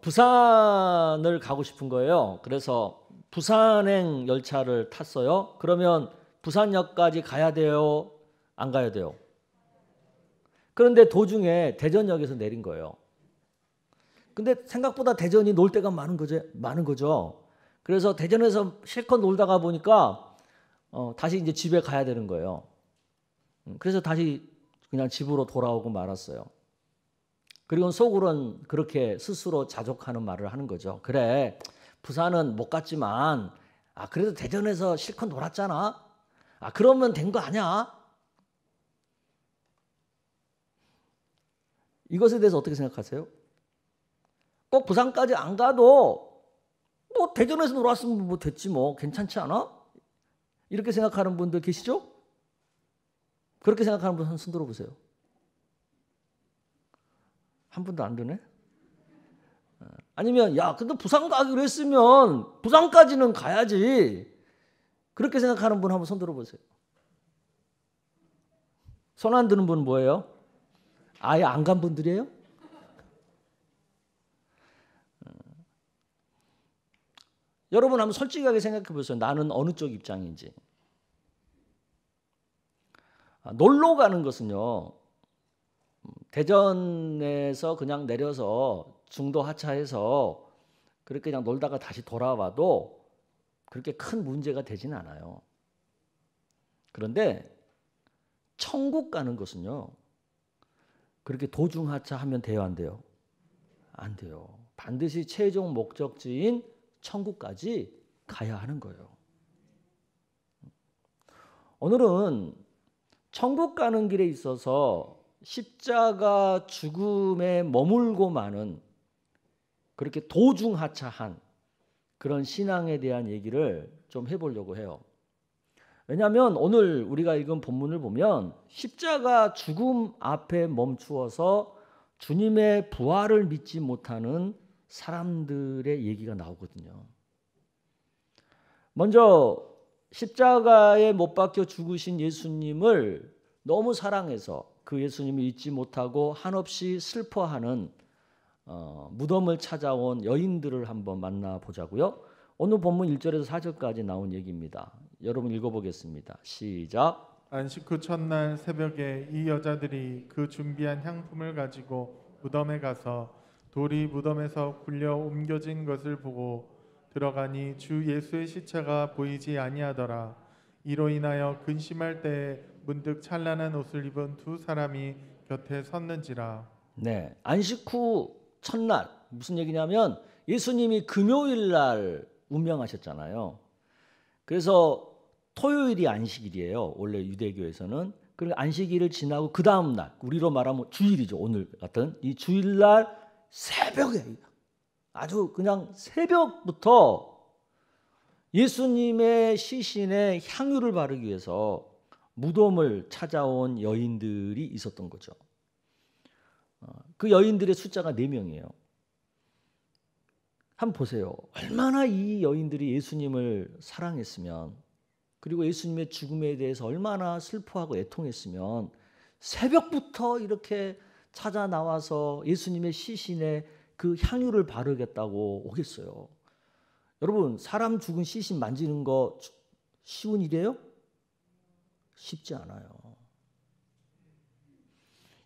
부산을 가고 싶은 거예요. 그래서 부산행 열차를 탔어요. 그러면 부산역까지 가야 돼요? 안 가야 돼요? 그런데 도중에 대전역에서 내린 거예요. 근데 생각보다 대전이 놀 데가 많은 거죠. 그래서 대전에서 실컷 놀다가 보니까 다시 이제 집에 가야 되는 거예요. 그래서 다시 그냥 집으로 돌아오고 말았어요. 그리고 속으로는 그렇게 스스로 자족하는 말을 하는 거죠. 그래, 부산은 못 갔지만 그래도 대전에서 실컷 놀았잖아. 그러면 된 거 아니야? 이것에 대해서 어떻게 생각하세요? 꼭 부산까지 안 가도 뭐 대전에서 놀았으면 뭐 됐지 뭐 괜찮지 않아? 이렇게 생각하는 분들 계시죠? 그렇게 생각하는 분 한 손 들어보세요. 한 분도 안 드네? 아니면 근데 부산 가기로 했으면 부산까지는 가야지. 그렇게 생각하는 분 한번 손 들어보세요. 손 안 드는 분은 뭐예요? 아예 안 간 분들이에요? 여러분 한번 솔직하게 생각해 보세요. 나는 어느 쪽 입장인지. 놀러 가는 것은요. 대전에서 그냥 내려서 중도 하차해서 그렇게 그냥 놀다가 다시 돌아와도 그렇게 큰 문제가 되진 않아요. 그런데 천국 가는 것은요. 그렇게 도중 하차하면 돼요, 안 돼요? 안 돼요. 반드시 최종 목적지인 천국까지 가야 하는 거예요. 오늘은 천국 가는 길에 있어서 십자가 죽음에 머물고 마는 그렇게 도중하차한 그런 신앙에 대한 얘기를 좀 해보려고 해요. 왜냐하면 오늘 우리가 읽은 본문을 보면 십자가 죽음 앞에 멈추어서 주님의 부활을 믿지 못하는 사람들의 얘기가 나오거든요. 먼저 십자가에 못 박혀 죽으신 예수님을 너무 사랑해서 그 예수님을 잊지 못하고 한없이 슬퍼하는 무덤을 찾아온 여인들을 한번 만나보자고요. 오늘 본문 1절에서 4절까지 나온 얘기입니다. 여러분 읽어보겠습니다. 시작. 안식 후 첫날 새벽에 이 여자들이 그 준비한 향품을 가지고 무덤에 가서 돌이 무덤에서 굴려 옮겨진 것을 보고 들어가니 주 예수의 시체가 보이지 아니하더라. 이로 인하여 근심할 때에 문득 찬란한 옷을 입은 두 사람이 곁에 섰는지라. 네, 안식 후 첫날 무슨 얘기냐면 예수님이 금요일 날 운명하셨잖아요. 그래서 토요일이 안식일이에요. 원래 유대교에서는. 그리고 안식일을 지나고 그 다음 날, 우리로 말하면 주일이죠. 오늘 같은 이 주일날 새벽에 아주 그냥 새벽부터 예수님의 시신에 향유를 바르기 위해서 무덤을 찾아온 여인들이 있었던 거죠. 그 여인들의 숫자가 4명이에요. 한번 보세요. 얼마나 이 여인들이 예수님을 사랑했으면, 그리고 예수님의 죽음에 대해서 얼마나 슬퍼하고 애통했으면 새벽부터 이렇게 찾아 나와서 예수님의 시신에 그 향유를 바르겠다고 오겠어요. 여러분, 사람 죽은 시신 만지는 거 쉬운 일이에요? 쉽지 않아요.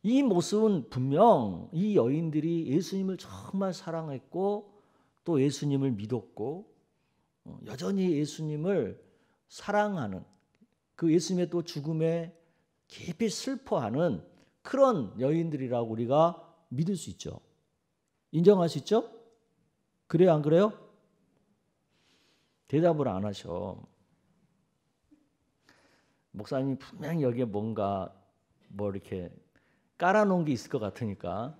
이 모습은 분명 이 여인들이 예수님을 정말 사랑했고 또 예수님을 믿었고 여전히 예수님을 사랑하는, 그 예수님의 또 죽음에 깊이 슬퍼하는 그런 여인들이라고 우리가 믿을 수 있죠. 인정할 수 있죠? 그래요, 안 그래요? 대답을 안 하셔. 목사님 분명히 여기에 뭔가 이렇게 깔아놓은 게 있을 것 같으니까.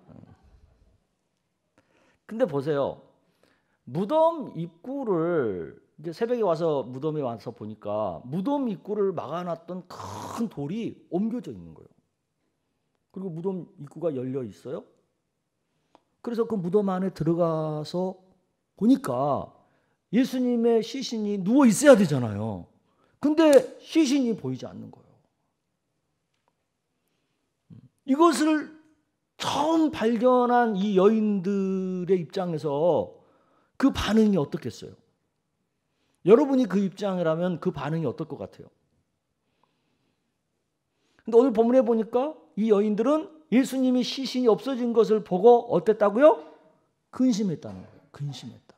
근데 보세요. 무덤 입구를 이제 새벽에 와서 무덤에 와서 보니까 무덤 입구를 막아놨던 큰 돌이 옮겨져 있는 거예요. 그리고 무덤 입구가 열려 있어요. 그래서 그 무덤 안에 들어가서 보니까 예수님의 시신이 누워 있어야 되잖아요. 근데 시신이 보이지 않는 거예요. 이것을 처음 발견한 이 여인들의 입장에서 그 반응이 어떻겠어요? 여러분이 그 입장이라면 그 반응이 어떨 것 같아요? 근데 오늘 본문에 보니까 이 여인들은 예수님이 시신이 없어진 것을 보고 어땠다고요? 근심했다는 거예요. 근심했다.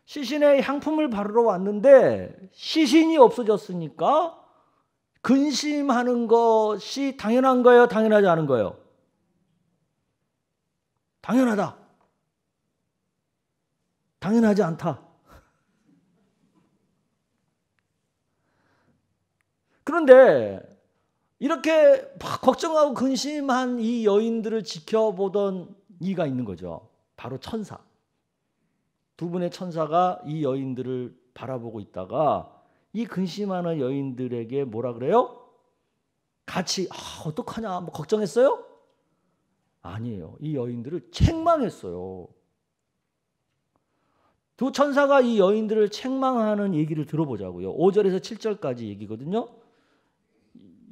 시신에 향품을 바르러 왔는데 시신이 없어졌으니까 근심하는 것이 당연한 거예요? 당연하지 않은 거예요? 당연하다. 당연하지 않다. 그런데 이렇게 막 걱정하고 근심한 이 여인들을 지켜보던 이가 있는 거죠. 바로 천사. 두 분의 천사가 이 여인들을 바라보고 있다가 이 근심하는 여인들에게 뭐라 그래요? 같이 어떡하냐 뭐 걱정했어요? 아니에요. 이 여인들을 책망했어요. 두 천사가 이 여인들을 책망하는 얘기를 들어보자고요. 5절에서 7절까지 얘기거든요.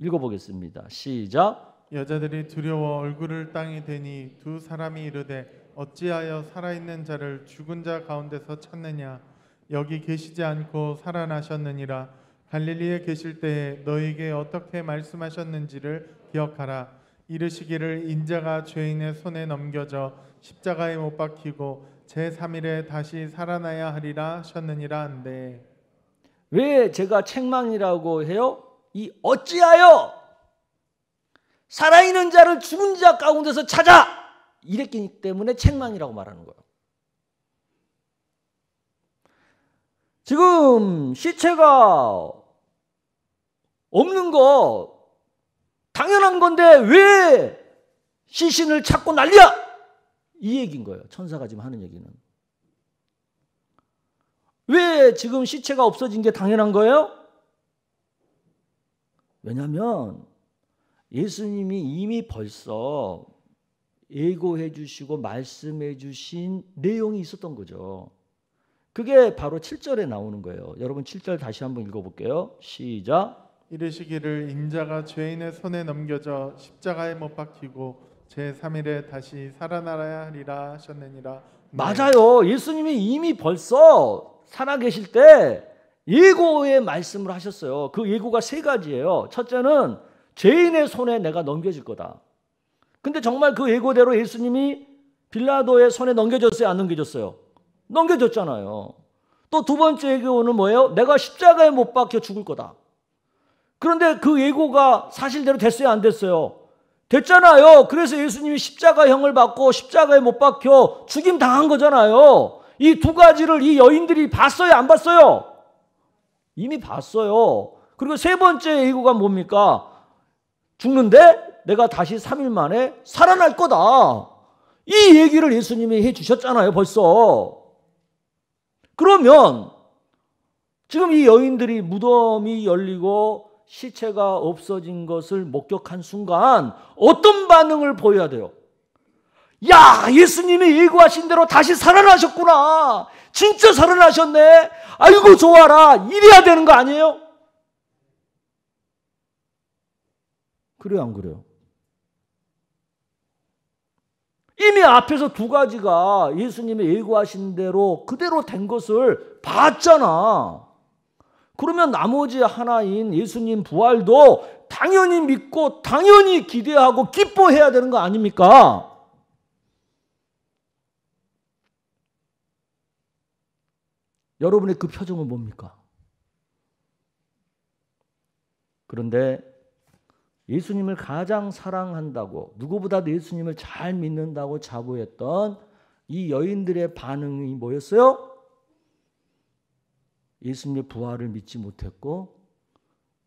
읽어보겠습니다. 시작. 여자들이 두려워 얼굴을 땅에 대니 두 사람이 이르되 어찌하여 살아있는 자를 죽은 자 가운데서 찾느냐 여기 계시지 않고 살아나셨느니라 갈릴리에 계실 때에 너에게 어떻게 말씀하셨는지를 기억하라 이르시기를 인자가 죄인의 손에 넘겨져 십자가에 못 박히고 제3일에 다시 살아나야 하리라 하셨느니라 한데 왜 제가 책망이라고 해요? 이 어찌하여 살아있는 자를 죽은 자 가운데서 찾아 이랬기 때문에 책망이라고 말하는 거예요. 지금 시체가 없는 거 당연한 건데 왜 시신을 찾고 난리야? 이 얘기인 거예요. 천사가 지금 하는 얘기는. 왜 지금 시체가 없어진 게 당연한 거예요? 왜냐하면 예수님이 이미 벌써 예고해 주시고 말씀해 주신 내용이 있었던 거죠. 그게 바로 7절에 나오는 거예요. 여러분 7절 다시 한번 읽어볼게요. 시작. 이르시기를 인자가 죄인의 손에 넘겨져 십자가에 못 박히고 제3일에 다시 살아나야 하리라 하셨느니라. 맞아요. 예수님이 이미 벌써 살아계실 때 예고의 말씀을 하셨어요. 그 예고가 세 가지예요. 첫째는 죄인의 손에 내가 넘겨질 거다. 근데 정말 그 예고대로 예수님이 빌라도의 손에 넘겨졌어요? 안 넘겨졌어요? 넘겨졌잖아요. 또 두 번째 예고는 뭐예요? 내가 십자가에 못 박혀 죽을 거다. 그런데 그 예고가 사실대로 됐어요? 안 됐어요? 됐잖아요. 그래서 예수님이 십자가형을 받고 십자가에 못 박혀 죽임 당한 거잖아요. 이 두 가지를 이 여인들이 봤어요? 안 봤어요? 이미 봤어요. 그리고 세 번째 예고가 뭡니까? 죽는데 내가 다시 3일 만에 살아날 거다. 이 얘기를 예수님이 해주셨잖아요. 벌써. 그러면 지금 이 여인들이 무덤이 열리고 시체가 없어진 것을 목격한 순간 어떤 반응을 보여야 돼요? 야, 예수님이 예고하신 대로 다시 살아나셨구나. 진짜 살아나셨네. 아이고 좋아라. 이래야 되는 거 아니에요? 그래요, 안 그래요? 이미 앞에서 두 가지가 예수님이 예고하신 대로 그대로 된 것을 봤잖아. 그러면 나머지 하나인 예수님 부활도 당연히 믿고 당연히 기대하고 기뻐해야 되는 거 아닙니까? 여러분의 그 표정은 뭡니까? 그런데 예수님을 가장 사랑한다고 누구보다도 예수님을 잘 믿는다고 자부했던 이 여인들의 반응이 뭐였어요? 예수님의 부활을 믿지 못했고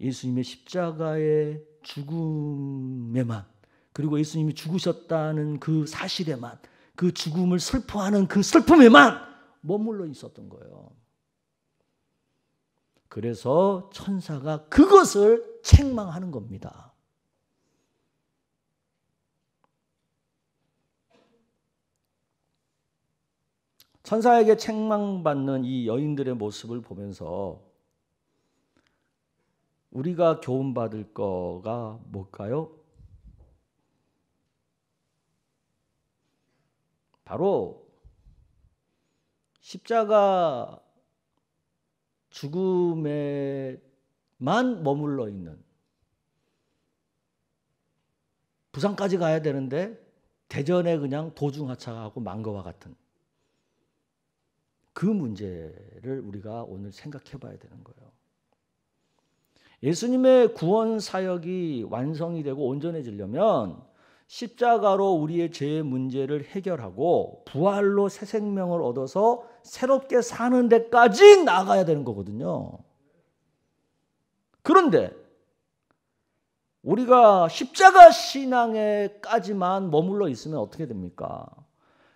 예수님의 십자가의 죽음에만 그리고 예수님이 죽으셨다는 그 사실에만 그 죽음을 슬퍼하는 그 슬픔에만 머물러 있었던 거예요. 그래서 천사가 그것을 책망하는 겁니다. 천사에게 책망받는 이 여인들의 모습을 보면서 우리가 교훈받을 거가 뭘까요? 바로 십자가 죽음에만 머물러 있는, 부산까지 가야 되는데 대전에 그냥 도중하차하고 만 것과 같은 그 문제를 우리가 오늘 생각해 봐야 되는 거예요. 예수님의 구원 사역이 완성이 되고 온전해지려면 십자가로 우리의 죄의 문제를 해결하고 부활로 새 생명을 얻어서 새롭게 사는 데까지 나아가야 되는 거거든요. 그런데 우리가 십자가 신앙에까지만 머물러 있으면 어떻게 됩니까?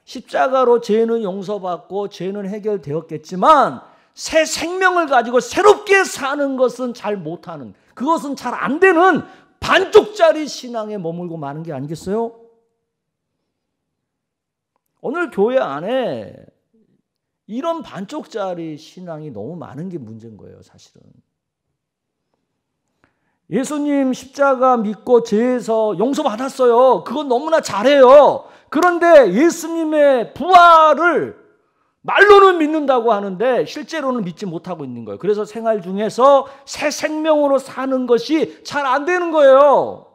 십자가로 죄는 용서받고 죄는 해결되었겠지만 새 생명을 가지고 새롭게 사는 것은 잘 못하는, 그것은 잘 안 되는 반쪽짜리 신앙에 머물고 마는 게 아니겠어요? 오늘 교회 안에 이런 반쪽짜리 신앙이 너무 많은 게 문제인 거예요, 사실은. 예수님 십자가 믿고 죄에서 용서받았어요. 그건 너무나 잘해요. 그런데 예수님의 부활을 말로는 믿는다고 하는데 실제로는 믿지 못하고 있는 거예요. 그래서 생활 중에서 새 생명으로 사는 것이 잘 안 되는 거예요.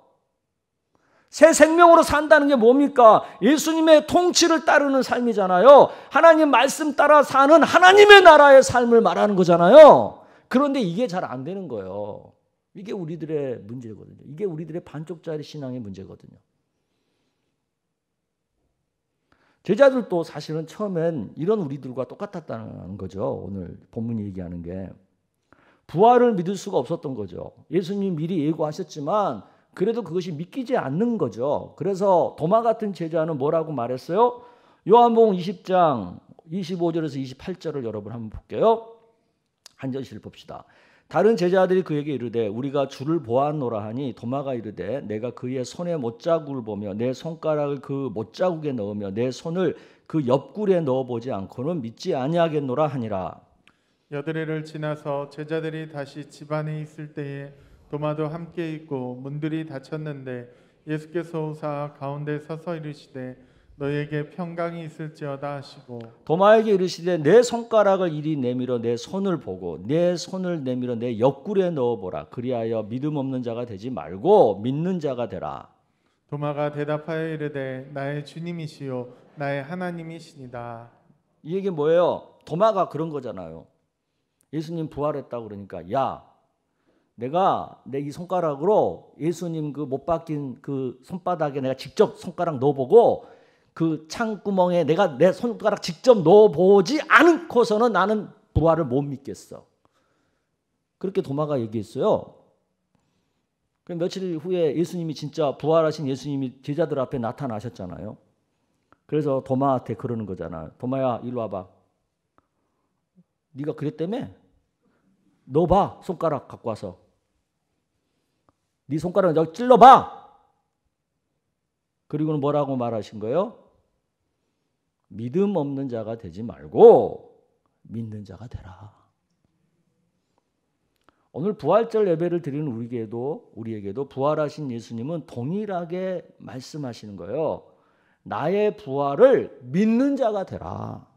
새 생명으로 산다는 게 뭡니까? 예수님의 통치를 따르는 삶이잖아요. 하나님 말씀 따라 사는 하나님의 나라의 삶을 말하는 거잖아요. 그런데 이게 잘 안 되는 거예요. 이게 우리들의 문제거든요. 이게 우리들의 반쪽짜리 신앙의 문제거든요. 제자들도 사실은 처음엔 이런 우리들과 똑같았다는 거죠. 오늘 본문이 얘기하는 게. 부활을 믿을 수가 없었던 거죠. 예수님이 미리 예고하셨지만 그래도 그것이 믿기지 않는 거죠. 그래서 도마 같은 제자는 뭐라고 말했어요? 요한복음 20장 25절에서 28절을 여러분 한번 볼게요. 한 절씩 봅시다. 다른 제자들이 그에게 이르되 우리가 주를 보았노라 하니 도마가 이르되 내가 그의 손에 못자국을 보며 내 손가락을 그 못자국에 넣으며 내 손을 그 옆구리에 넣어보지 않고는 믿지 아니하겠노라 하니라. 여드레를 지나서 제자들이 다시 집안에 있을 때에 도마도 함께 있고 문들이 닫혔는데 예수께서 오사 가운데 서서 이르시되 너에게 평강이 있을지어다 하시고 도마에게 이르시되 내 손가락을 이리 내밀어 내 손을 보고 내 손을 내밀어 내 옆구리에 넣어보라. 그리하여 믿음 없는 자가 되지 말고 믿는 자가 되라. 도마가 대답하여 이르되 나의 주님이시요 나의 하나님이시니이다. 이 얘기 뭐예요? 도마가 그런 거잖아요. 예수님 부활했다고 그러니까 야 내가 내 이 손가락으로 예수님 그 못 박힌 그 손바닥에 내가 직접 손가락 넣어보고 그 창구멍에 내가 내 손가락 직접 넣어보지 않고서는 나는 부활을 못 믿겠어. 그렇게 도마가 얘기했어요. 며칠 후에 예수님이 진짜 부활하신 예수님이 제자들 앞에 나타나셨잖아요. 그래서 도마한테 그러는 거잖아요. 도마야 이리 와봐. 네가 그랬다며? 넣어봐. 손가락 갖고 와서. 네 손가락을 여기 찔러봐. 그리고는 뭐라고 말하신 거예요? 믿음 없는 자가 되지 말고 믿는 자가 되라. 오늘 부활절 예배를 드리는 우리에게도 부활하신 예수님은 동일하게 말씀하시는 거예요. 나의 부활을 믿는 자가 되라.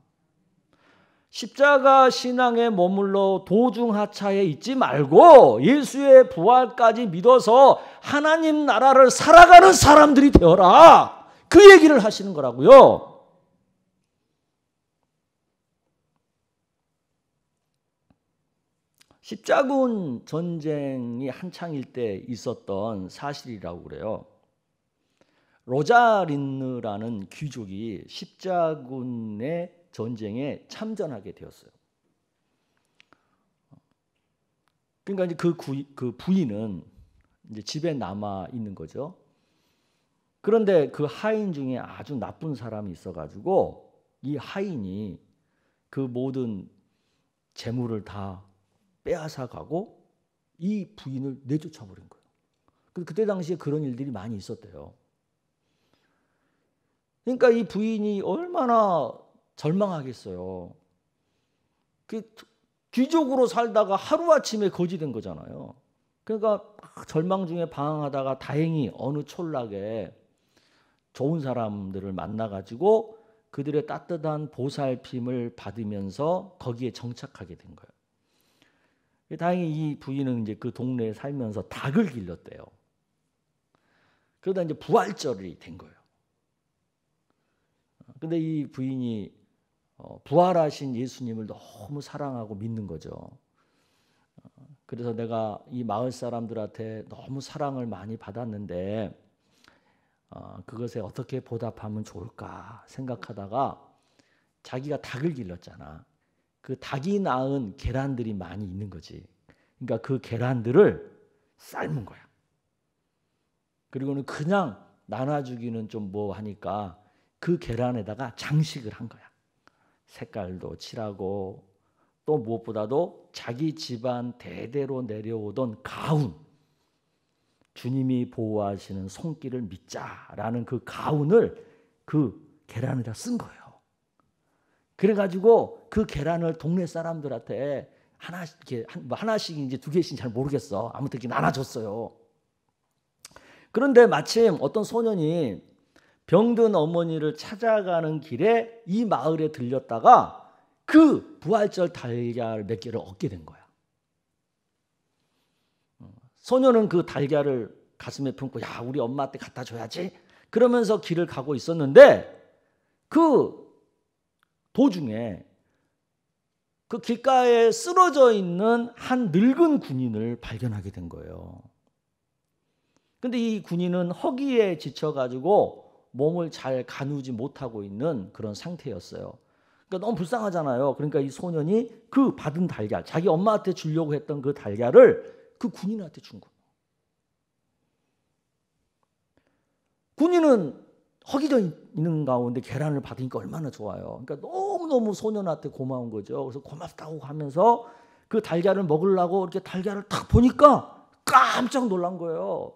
십자가 신앙에 머물러 도중하차에 있지 말고 예수의 부활까지 믿어서 하나님 나라를 살아가는 사람들이 되어라. 그 얘기를 하시는 거라고요. 십자군 전쟁이 한창일 때 있었던 사실이라고 그래요. 로자린느라는 귀족이 십자군의 전쟁에 참전하게 되었어요. 그러니까 이제 그 부인은 이제 집에 남아 있는 거죠. 그런데 그 하인 중에 아주 나쁜 사람이 있어가지고 이 하인이 그 모든 재물을 다 빼앗아 가고 이 부인을 내쫓아 버린 거예요. 그때 당시에 그런 일들이 많이 있었대요. 그러니까 이 부인이 얼마나 절망하겠어요. 귀족으로 살다가 하루아침에 거지 된 거잖아요. 그러니까 절망 중에 방황하다가 다행히 어느 촌락에 좋은 사람들을 만나가지고 그들의 따뜻한 보살핌을 받으면서 거기에 정착하게 된 거예요. 다행히 이 부인은 이제 그 동네에 살면서 닭을 길렀대요. 그러다 이제 부활절이 된 거예요. 근데 이 부인이 부활하신 예수님을 너무 사랑하고 믿는 거죠. 그래서 내가 이 마을 사람들한테 너무 사랑을 많이 받았는데 그것에 어떻게 보답하면 좋을까 생각하다가 자기가 닭을 길렀잖아. 그 닭이 낳은 계란들이 많이 있는 거지. 그러니까 그 계란들을 삶은 거야. 그리고는 그냥 나눠주기는 좀 뭐 하니까 그 계란에다가 장식을 한 거야. 색깔도 칠하고 또 무엇보다도 자기 집안 대대로 내려오던 가운, 주님이 보호하시는 손길을 믿자라는 그 가운을 그 계란에다 쓴 거예요. 그래가지고 그 계란을 동네 사람들한테 하나씩인지 두 개씩인지 잘 모르겠어. 아무튼 이렇게 나눠줬어요. 그런데 마침 어떤 소년이 병든 어머니를 찾아가는 길에 이 마을에 들렸다가 그 부활절 달걀 몇 개를 얻게 된 거야. 소년은 그 달걀을 가슴에 품고 야 우리 엄마한테 갖다 줘야지 그러면서 길을 가고 있었는데 그 도중에 그 길가에 쓰러져 있는 한 늙은 군인을 발견하게 된 거예요. 근데 이 군인은 허기에 지쳐가지고 몸을 잘 가누지 못하고 있는 그런 상태였어요. 그러니까 너무 불쌍하잖아요. 그러니까 이 소년이 그 받은 달걀, 자기 엄마한테 주려고 했던 그 달걀을 그 군인한테 준 거예요. 군인은 허기져 있는 가운데 계란을 받으니까 얼마나 좋아요. 그러니까 너무너무 소년한테 고마운 거죠. 그래서 고맙다고 하면서 그 달걀을 먹으려고 이렇게 달걀을 딱 보니까 깜짝 놀란 거예요.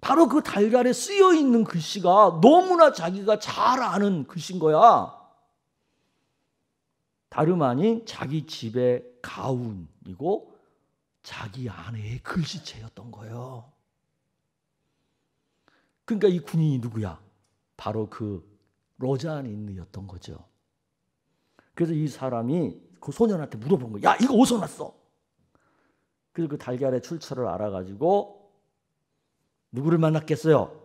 바로 그 달걀에 쓰여 있는 글씨가 너무나 자기가 잘 아는 글씨인 거야. 다름 아닌 자기 집의 가운이고 자기 아내의 글씨체였던 거예요. 그러니까 이 군인이 누구야? 바로 그 로자닌느였던 거죠. 그래서 이 사람이 그 소년한테 물어본 거야. 야 이거 어디서 났어? 그래서 그 달걀의 출처를 알아가지고 누구를 만났겠어요?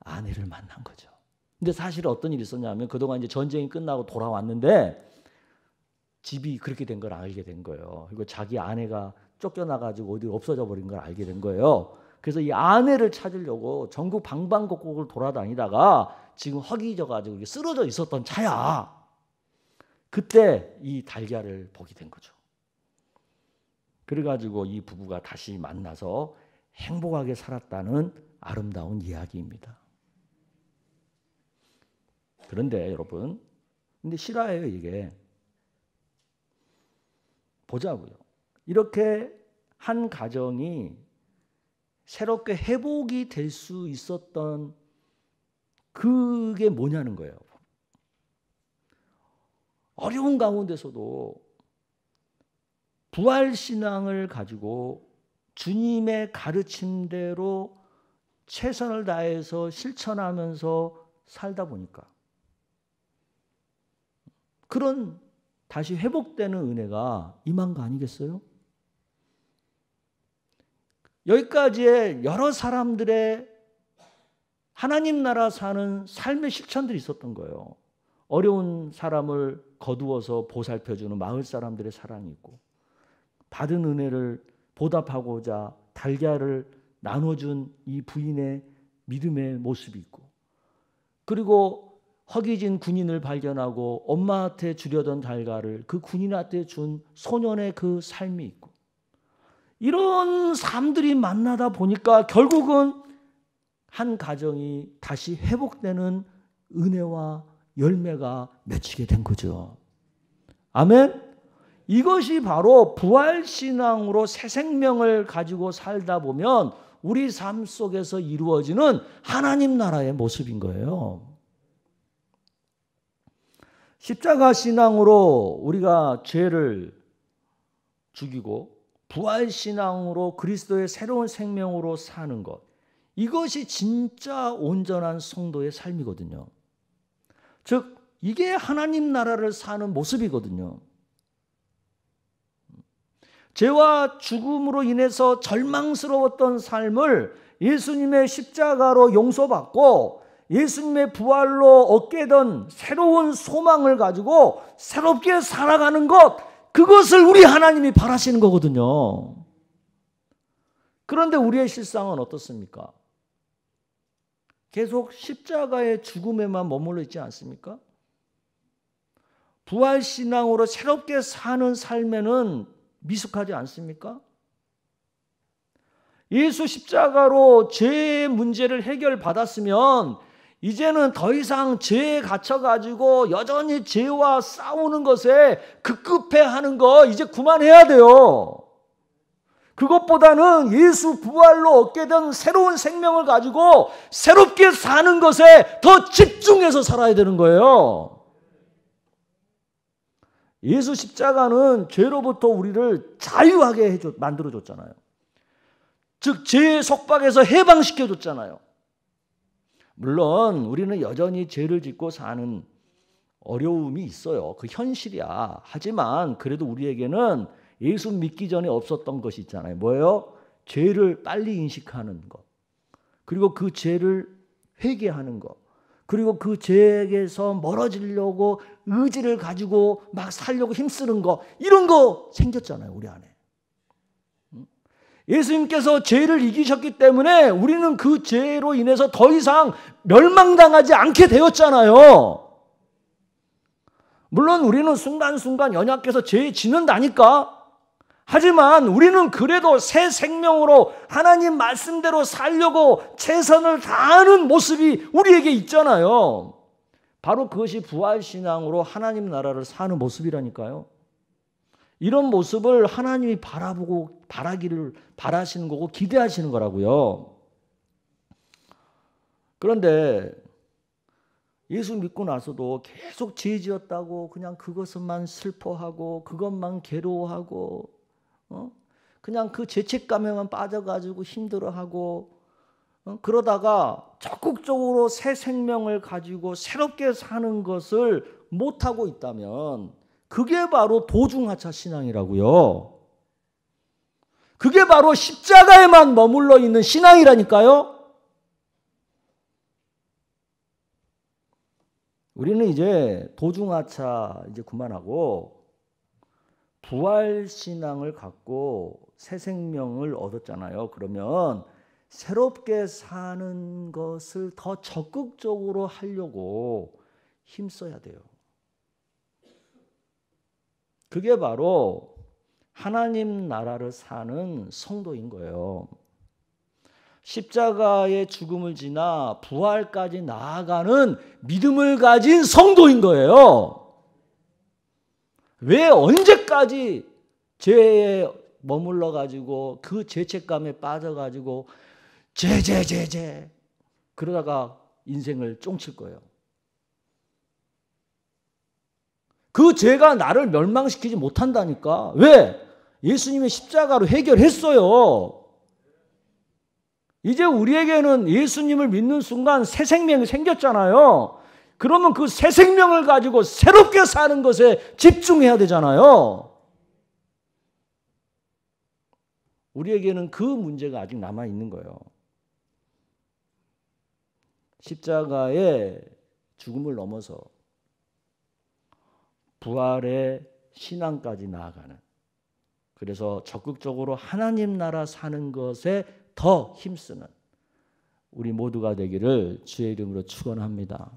아내를 만난 거죠. 근데 사실 어떤 일이 있었냐면 그동안 이제 전쟁이 끝나고 돌아왔는데 집이 그렇게 된 걸 알게 된 거예요. 그리고 자기 아내가 쫓겨나가지고 어디 없어져 버린 걸 알게 된 거예요. 그래서 이 아내를 찾으려고 전국 방방곡곡을 돌아다니다가 지금 허기져가지고 쓰러져 있었던 차야. 그때 이 달걀을 보게 된 거죠. 그래가지고 이 부부가 다시 만나서 행복하게 살았다는 아름다운 이야기입니다. 그런데 여러분, 근데 실화예요 이게. 보자고요. 이렇게 한 가정이 새롭게 회복이 될 수 있었던 그게 뭐냐는 거예요. 어려운 가운데서도 부활신앙을 가지고 주님의 가르침대로 최선을 다해서 실천하면서 살다 보니까 그런 다시 회복되는 은혜가 임한 거 아니겠어요? 여기까지의 여러 사람들의 하나님 나라 사는 삶의 실천들이 있었던 거예요. 어려운 사람을 거두어서 보살펴주는 마을 사람들의 사랑이 있고 받은 은혜를 보답하고자 달걀을 나눠준 이 부인의 믿음의 모습이 있고 그리고 허기진 군인을 발견하고 엄마한테 주려던 달걀을 그 군인한테 준 소년의 그 삶이 있고 이런 삶들이 만나다 보니까 결국은 한 가정이 다시 회복되는 은혜와 열매가 맺히게 된 거죠. 아멘? 이것이 바로 부활신앙으로 새 생명을 가지고 살다 보면 우리 삶 속에서 이루어지는 하나님 나라의 모습인 거예요. 십자가 신앙으로 우리가 죄를 죽이고 부활신앙으로 그리스도의 새로운 생명으로 사는 것, 이것이 진짜 온전한 성도의 삶이거든요. 즉 이게 하나님 나라를 사는 모습이거든요. 죄와 죽음으로 인해서 절망스러웠던 삶을 예수님의 십자가로 용서받고 예수님의 부활로 얻게 된 새로운 소망을 가지고 새롭게 살아가는 것, 그것을 우리 하나님이 바라시는 거거든요. 그런데 우리의 실상은 어떻습니까? 계속 십자가의 죽음에만 머물러 있지 않습니까? 부활신앙으로 새롭게 사는 삶에는 미숙하지 않습니까? 예수 십자가로 죄의 문제를 해결받았으면 이제는 더 이상 죄에 갇혀가지고 여전히 죄와 싸우는 것에 급급해하는 거 이제 그만해야 돼요. 그것보다는 예수 부활로 얻게 된 새로운 생명을 가지고 새롭게 사는 것에 더 집중해서 살아야 되는 거예요. 예수 십자가는 죄로부터 우리를 자유하게 만들어줬잖아요. 즉 죄의 속박에서 해방시켜줬잖아요. 물론 우리는 여전히 죄를 짓고 사는 어려움이 있어요. 그 현실이야. 하지만 그래도 우리에게는 예수 믿기 전에 없었던 것이 있잖아요. 뭐예요? 죄를 빨리 인식하는 것. 그리고 그 죄를 회개하는 것. 그리고 그 죄에게서 멀어지려고 의지를 가지고 막 살려고 힘쓰는 거. 이런 거 생겼잖아요. 우리 안에. 예수님께서 죄를 이기셨기 때문에 우리는 그 죄로 인해서 더 이상 멸망당하지 않게 되었잖아요. 물론 우리는 순간순간 연약해서 죄에 지는다니까. 하지만 우리는 그래도 새 생명으로 하나님 말씀대로 살려고 최선을 다하는 모습이 우리에게 있잖아요. 바로 그것이 부활신앙으로 하나님 나라를 사는 모습이라니까요. 이런 모습을 하나님이 바라시는 거고 기대하시는 거라고요. 그런데 예수 믿고 나서도 계속 죄 지었다고 그냥 그것만 슬퍼하고 그것만 괴로워하고 그냥 그 죄책감에만 빠져가지고 힘들어하고 그러다가 적극적으로 새 생명을 가지고 새롭게 사는 것을 못하고 있다면 그게 바로 도중하차 신앙이라고요. 그게 바로 십자가에만 머물러 있는 신앙이라니까요. 우리는 이제 도중하차 이제 그만하고 부활신앙을 갖고 새 생명을 얻었잖아요. 그러면 새롭게 사는 것을 더 적극적으로 하려고 힘써야 돼요. 그게 바로 하나님 나라를 사는 성도인 거예요. 십자가의 죽음을 지나 부활까지 나아가는 믿음을 가진 성도인 거예요. 왜 언제까지 죄에 머물러 가지고 그 죄책감에 빠져 가지고 죄 그러다가 인생을 쫑칠 거예요. 그 죄가 나를 멸망시키지 못한다니까. 왜? 예수님의 십자가로 해결했어요. 이제 우리에게는 예수님을 믿는 순간 새 생명이 생겼잖아요. 그러면 그 새 생명을 가지고 새롭게 사는 것에 집중해야 되잖아요. 우리에게는 그 문제가 아직 남아 있는 거예요. 십자가의 죽음을 넘어서 부활의 신앙까지 나아가는, 그래서 적극적으로 하나님 나라 사는 것에 더 힘쓰는 우리 모두가 되기를 주의 이름으로 축원합니다.